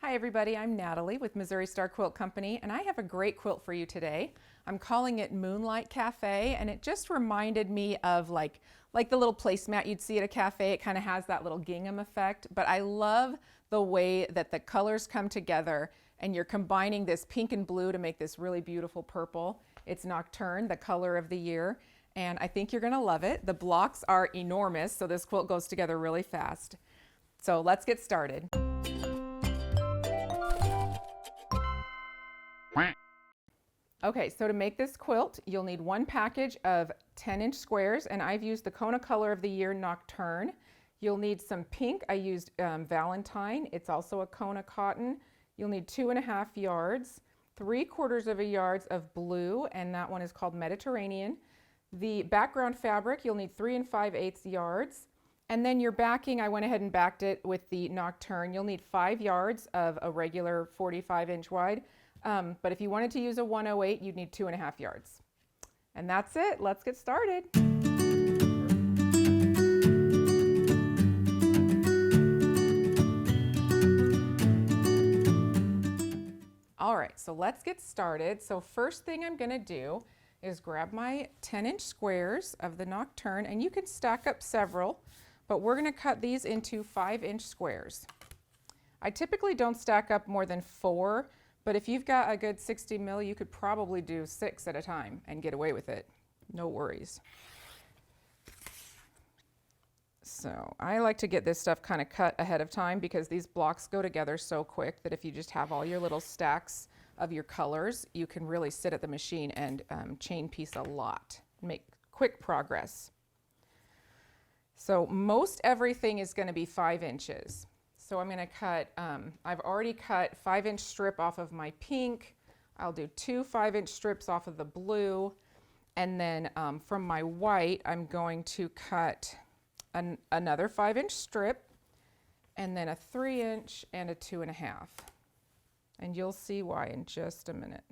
Hi everybody, I'm Natalie with Missouri Star Quilt Company, and I have a great quilt for you today. I'm calling it Moonlight Cafe, and it just reminded me of like the little placemat you'd see at a cafe. It kind of has that little gingham effect, but I love the way that the colors come together and you're combining this pink and blue to make this really beautiful purple. It's Nocturne, the color of the year, and I think you're gonna love it. The blocks are enormous, so this quilt goes together really fast. So let's get started. Okay, so to make this quilt, you'll need one package of 10-inch squares, and I've used the Kona color of the year, Nocturne. You'll need some pink. I used Valentine. It's also a Kona Cotton. You'll need 2.5 yards, 3/4 yards of blue, and that one is called Mediterranean. The background fabric, you'll need 3 5/8 yards. And then your backing, I went ahead and backed it with the Nocturne. You'll need 5 yards of a regular 45-inch wide. But if you wanted to use a 108, you'd need 2.5 yards. And that's it. Let's get started. All right, so let's get started. So first thing I'm going to do is grab my 10-inch squares of the Nocturne, and you can stack up several, but we're going to cut these into 5-inch squares. I typically don't stack up more than 4. But if you've got a good 60 mil, you could probably do 6 at a time and get away with it. No worries. So I like to get this stuff kind of cut ahead of time because these blocks go together so quick that if you just have all your little stacks of your colors, you can really sit at the machine and chain piece a lot, make quick progress. So most everything is going to be 5 inches. So I'm going to cut, I've already cut 5-inch strip off of my pink. I'll do 2 5-inch strips off of the blue. And then from my white, I'm going to cut another 5-inch strip, and then a 3-inch and a 2.5. And you'll see why in just a minute.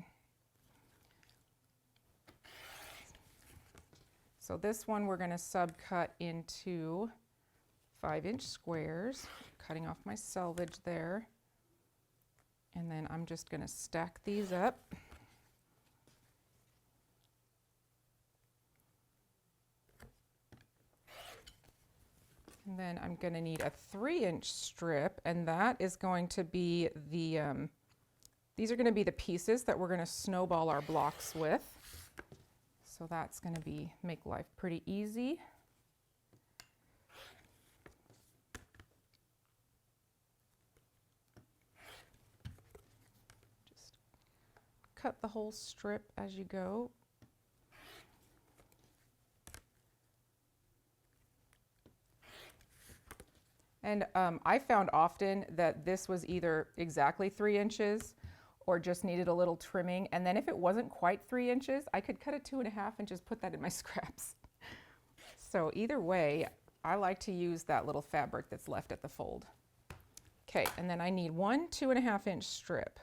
So this one we're going to subcut into 5-inch squares, cutting off my selvage there. And then I'm just going to stack these up. And then I'm going to need a 3-inch strip, and that is going to be the, these are going to be the pieces that we're going to snowball our blocks with. So that's going to make life pretty easy. Cut the whole strip as you go. And I found often that this was either exactly 3 inches or just needed a little trimming. And then if it wasn't quite 3 inches, I could cut it 2.5 and just put that in my scraps. So either way, I like to use that little fabric that's left at the fold. Okay, and then I need one 2.5-inch strip.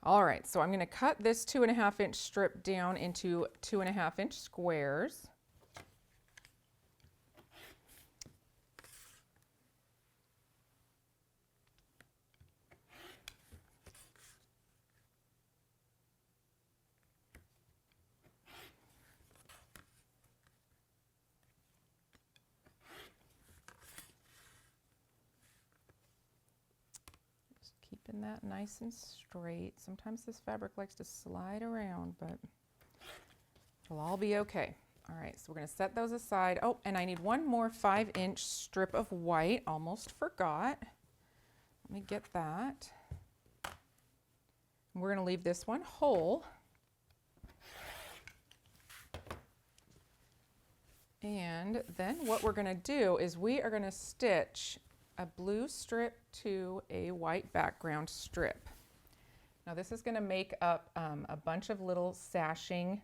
All right, so I'm going to cut this 2.5-inch strip down into 2.5-inch squares. Keeping that nice and straight. Sometimes this fabric likes to slide around, but it'll all be okay. All right, so we're going to set those aside. Oh, and I need one more 5-inch strip of white. Almost forgot. Let me get that. We're going to leave this one whole. And then what we're going to do is we are going to stitch a blue strip to a white background strip. Now this is going to make up a bunch of little sashing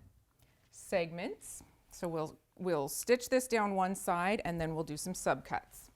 segments. So we'll stitch this down one side and then we'll do some subcuts.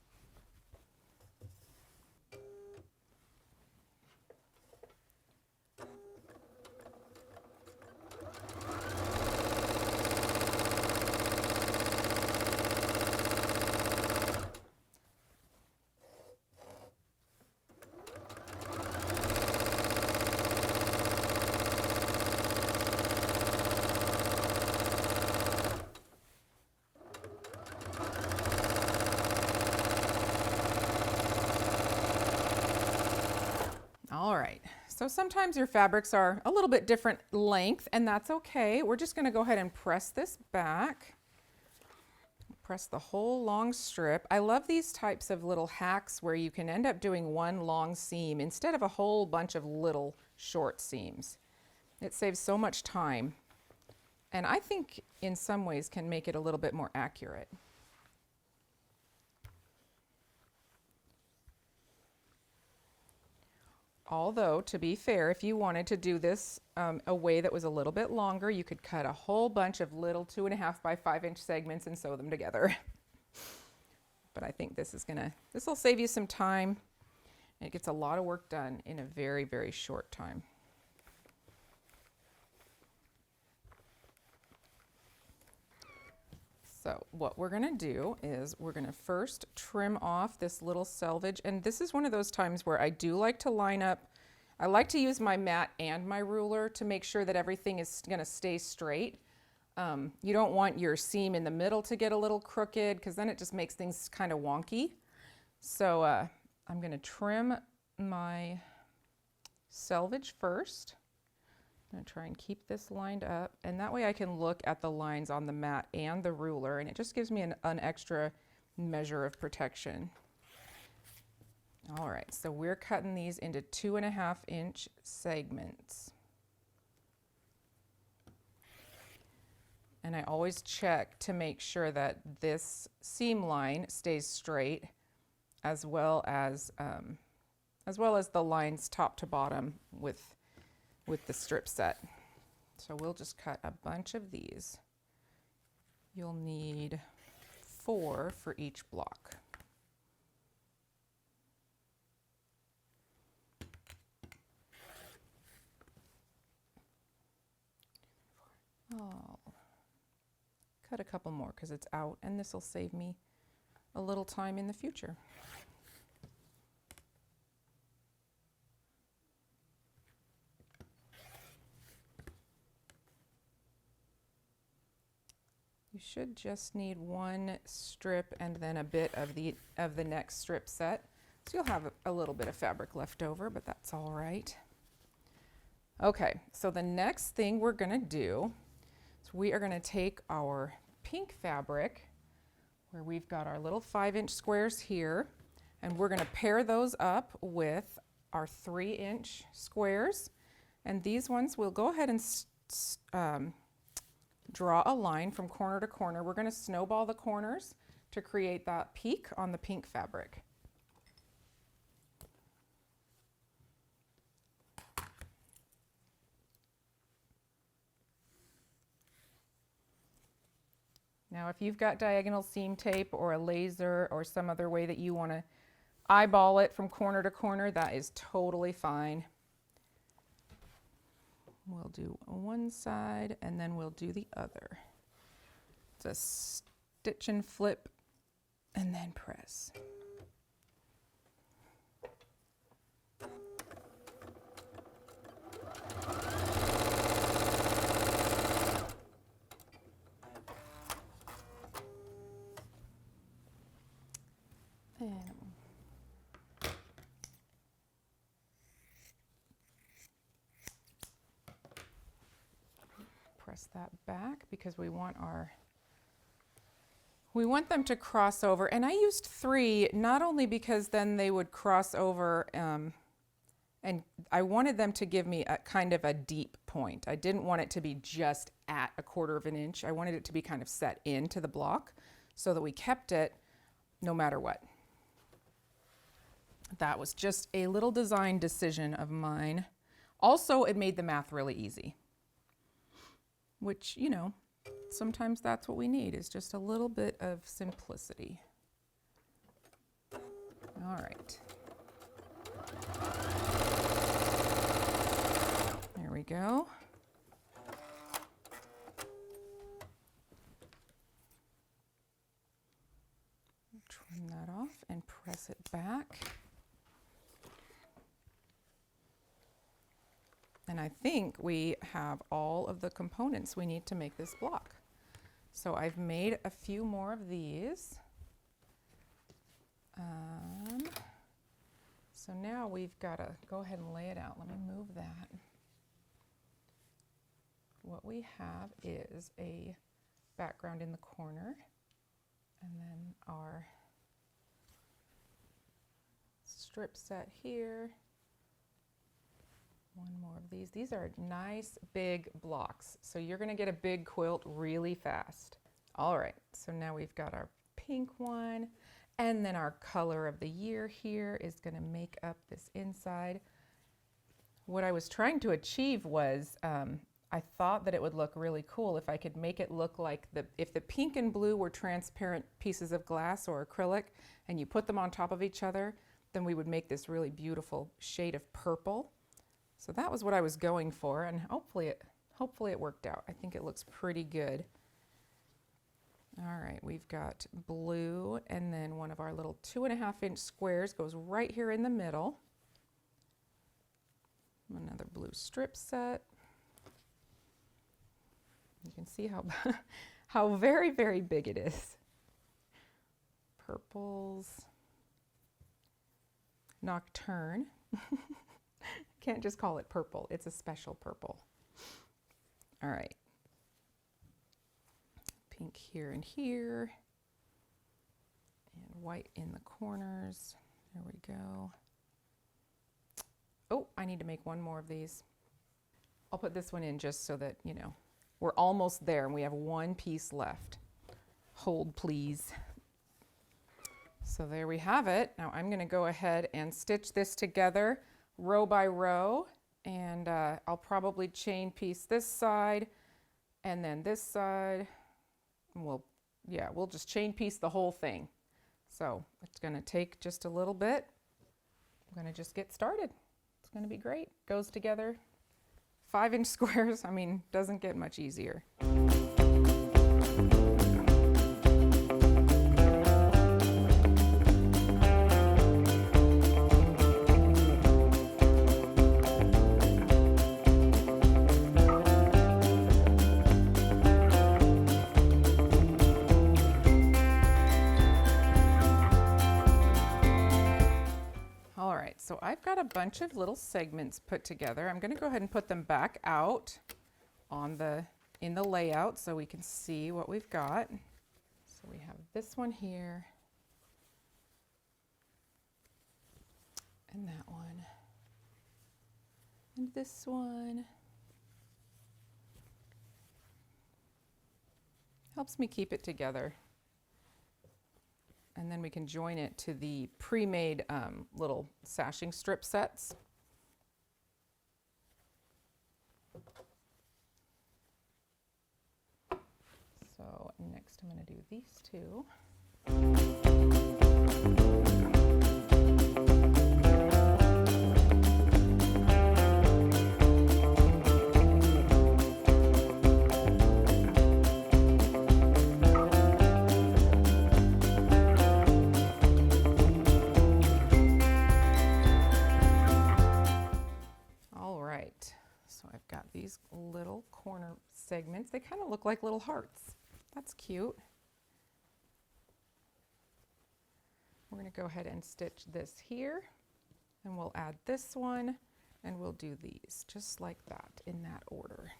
So sometimes your fabrics are a little bit different length, and that's okay. We're just gonna go ahead and press this back. Press the whole long strip. I love these types of little hacks where you can end up doing one long seam instead of a whole bunch of little short seams. It saves so much time, and I think in some ways can make it a little bit more accurate. Although, to be fair, if you wanted to do this a way that was a little bit longer, you could cut a whole bunch of little 2.5 by 5 inch segments and sew them together. But I think this will save you some time. It gets a lot of work done in a very, very short time. So what we're gonna do is we're gonna first trim off this little selvage. And this is one of those times where I do like to line up. I like to use my mat and my ruler to make sure that everything is gonna stay straight. You don't want your seam in the middle to get a little crooked because then it just makes things kind of wonky. So I'm gonna trim my selvage first. I'm going to try and keep this lined up, and that way I can look at the lines on the mat and the ruler, and it just gives me an extra measure of protection. All right, so we're cutting these into 2.5 inch segments. And I always check to make sure that this seam line stays straight, as well as the lines top to bottom with the strip set. So we'll just cut a bunch of these. You'll need 4 for each block. I'll cut a couple more because it's out, and this will save me a little time in the future. You should just need 1 strip and then a bit of the next strip set. So you'll have a little bit of fabric left over, but that's all right. Okay, so the next thing we're gonna do is we are gonna take our pink fabric, where we've got our little 5 inch squares here, and we're gonna pair those up with our 3 inch squares. And these ones, we'll go ahead and draw a line from corner to corner. We're going to snowball the corners to create that peak on the pink fabric. Now, if you've got diagonal seam tape or a laser or some other way that you want to eyeball it from corner to corner, that is totally fine. We'll do one side and then we'll do the other. It's a stitch and flip and then press. And press that back because we want them to cross over. And I used 3 not only because then they would cross over and I wanted them to give me a kind of a deep point. I didn't want it to be just at 1/4 inch. I wanted it to be kind of set into the block so that we kept it no matter what. That was just a little design decision of mine. Also, it made the math really easy, which, you know, sometimes that's what we need, is just a little bit of simplicity. All right. There we go. Trim that off and press it back. And I think we have all of the components we need to make this block. So I've made a few more of these. So now we've got to go ahead and lay it out. Let me move that. What we have is a background in the corner, and then our strip set here. One more of these. These are nice big blocks, so you're going to get a big quilt really fast. All right, so now we've got our pink one, and then our color of the year here is going to make up this inside. What I was trying to achieve was I thought that it would look really cool if I could make it look like if the pink and blue were transparent pieces of glass or acrylic and you put them on top of each other, then we would make this really beautiful shade of purple. So that was what I was going for, and hopefully it worked out. I think it looks pretty good. All right, we've got blue, and then one of our little 2.5-inch squares goes right here in the middle. Another blue strip set. You can see how very, very big it is. Purples. Nocturne. Can't just call it purple. It's a special purple. All right. Pink here and here. And white in the corners. There we go. Oh, I need to make one more of these. I'll put this one in just so that, you know, we're almost there and we have one piece left. Hold, please. So there we have it. Now I'm going to go ahead and stitch this together row by row, and I'll probably chain piece this side and then this side. And we'll just chain piece the whole thing. So it's going to take just a little bit. I'm going to just get started. It's going to be great. Goes together. 5-inch squares, I mean, doesn't get much easier. So I've got a bunch of little segments put together. I'm going to go ahead and put them back out in the layout so we can see what we've got. So we have this one here, and that one, and this one. Helps me keep it together. And then we can join it to the pre-made little sashing strip sets. So next I'm going to do these two. These little corner segments. They kind of look like little hearts. That's cute. We're going to go ahead and stitch this here, and we'll add this one, and we'll do these just like that in that order.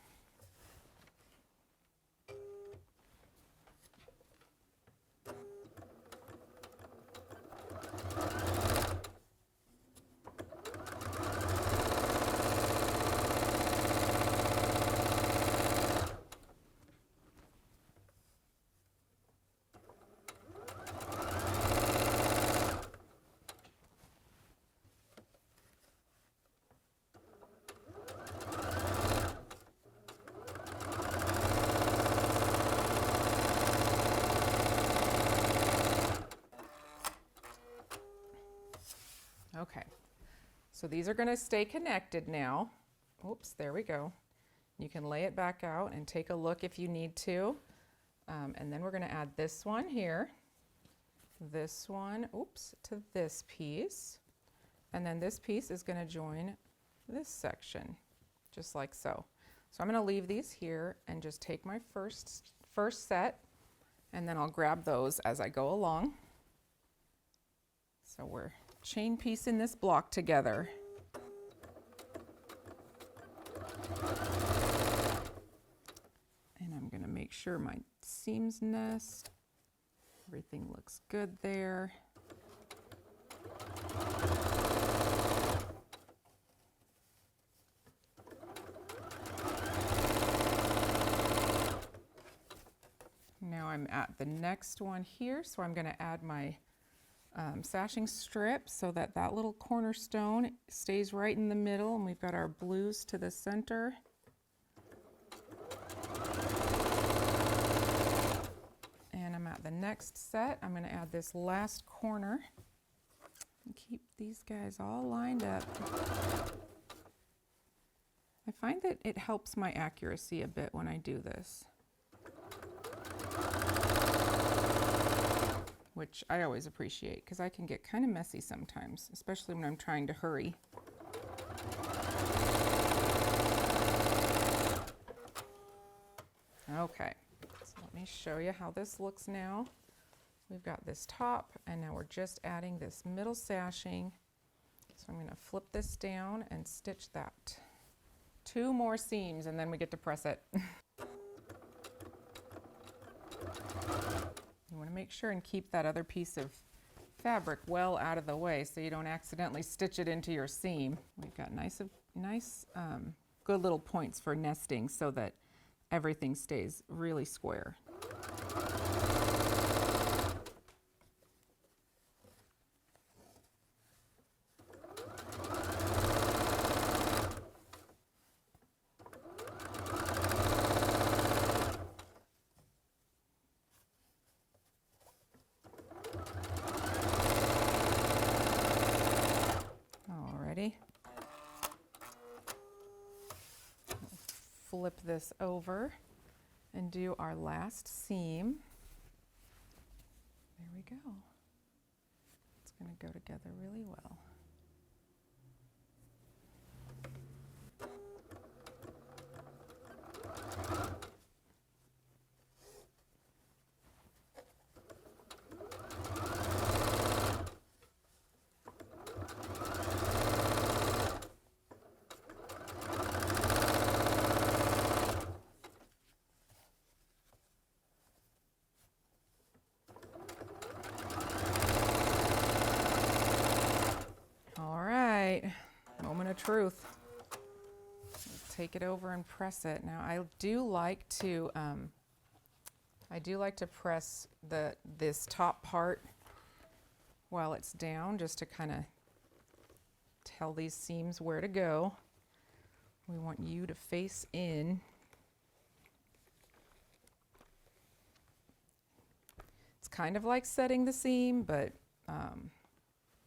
Okay, so these are going to stay connected now. Oops, there we go. You can lay it back out and take a look if you need to. And then we're going to add this one here, this one, oops, to this piece. And then this piece is going to join this section, just like so. So I'm going to leave these here and just take my first set, and then I'll grab those as I go along. So So we're chain piecing this block together. And I'm going to make sure my seams nest. Everything looks good there. Now I'm at the next one here, so I'm going to add my sashing strip so that that little cornerstone stays right in the middle, and we've got our blues to the center. And I'm at the next set. I'm going to add this last corner and keep these guys all lined up. I find that it helps my accuracy a bit when I do this, which I always appreciate because I can get kind of messy sometimes, especially when I'm trying to hurry. Okay, so let me show you how this looks now. We've got this top, and now we're just adding this middle sashing. So I'm going to flip this down and stitch that. 2 more seams, and then we get to press it. You want to make sure and keep that other piece of fabric well out of the way so you don't accidentally stitch it into your seam. We've got nice, good little points for nesting so that everything stays really square. Flip this over and do our last seam. There we go. It's going to go together really well. Moment of truth. Take it over and press it. Now I do like to press this top part while it's down, just to kind of tell these seams where to go. We want you to face in. It's kind of like setting the seam, but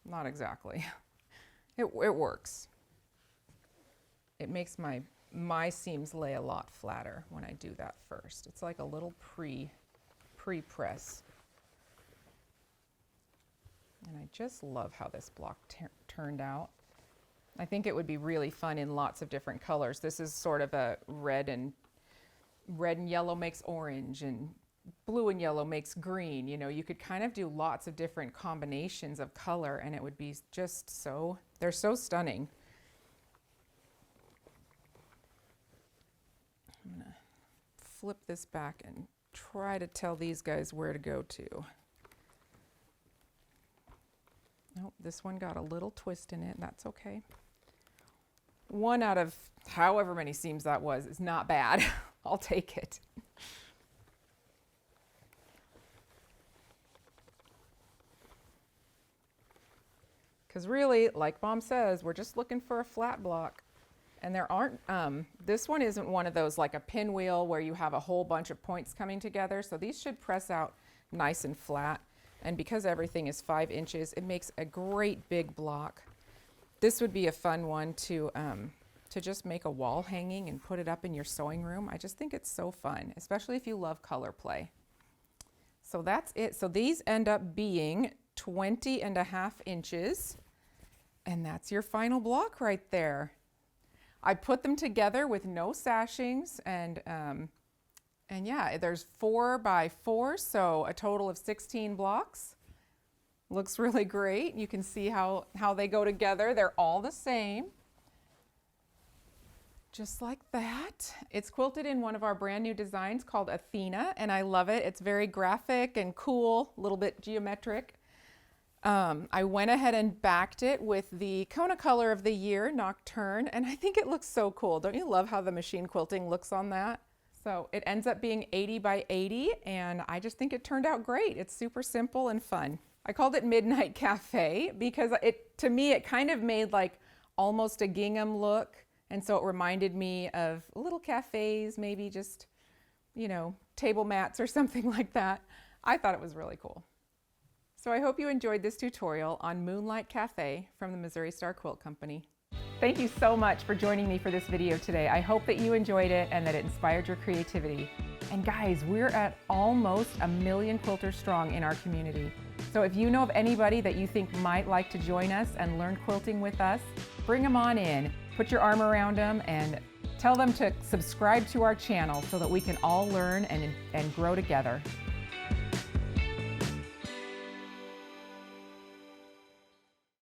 not exactly. It works. It makes my seams lay a lot flatter when I do that first. It's like a little pre-press. And I just love how this block turned out. I think it would be really fun in lots of different colors. This is sort of a red and yellow makes orange, and blue and yellow makes green. You know, you could kind of do lots of different combinations of color, and it would be just so, they're so stunning. I'm gonna flip this back and try to tell these guys where to go to. Nope, this one got a little twist in it, and that's okay. 1 out of however many seams that was is not bad. I'll take it. Because really, like Mom says, we're just looking for a flat block. And there aren't, this one isn't one of those like a pinwheel where you have a whole bunch of points coming together. So these should press out nice and flat. And because everything is 5 inches, it makes a great big block. This would be a fun one to just make a wall hanging and put it up in your sewing room. I just think it's so fun, especially if you love color play. So that's it. So these end up being 20.5 inches. And that's your final block right there. I put them together with no sashings, and yeah, there's 4 by 4, so a total of 16 blocks. Looks really great. You can see how they go together. They're all the same. Just like that. It's quilted in one of our brand new designs called Athena, and I love it. It's very graphic and cool, a little bit geometric. I went ahead and backed it with the Kona color of the year, Nocturne, and I think it looks so cool. Don't you love how the machine quilting looks on that? So it ends up being 80 by 80, and I just think it turned out great. It's super simple and fun. I called it Midnight Cafe because to me, it kind of made like almost a gingham look. And so it reminded me of little cafes, maybe just, you know, table mats or something like that. I thought it was really cool. So I hope you enjoyed this tutorial on Moonlight Cafe from the Missouri Star Quilt Company. Thank you so much for joining me for this video today. I hope that you enjoyed it and that it inspired your creativity. And guys, we're at almost 1 million quilters strong in our community. So if you know of anybody that you think might like to join us and learn quilting with us, bring them on in, put your arm around them, and tell them to subscribe to our channel so that we can all learn and grow together.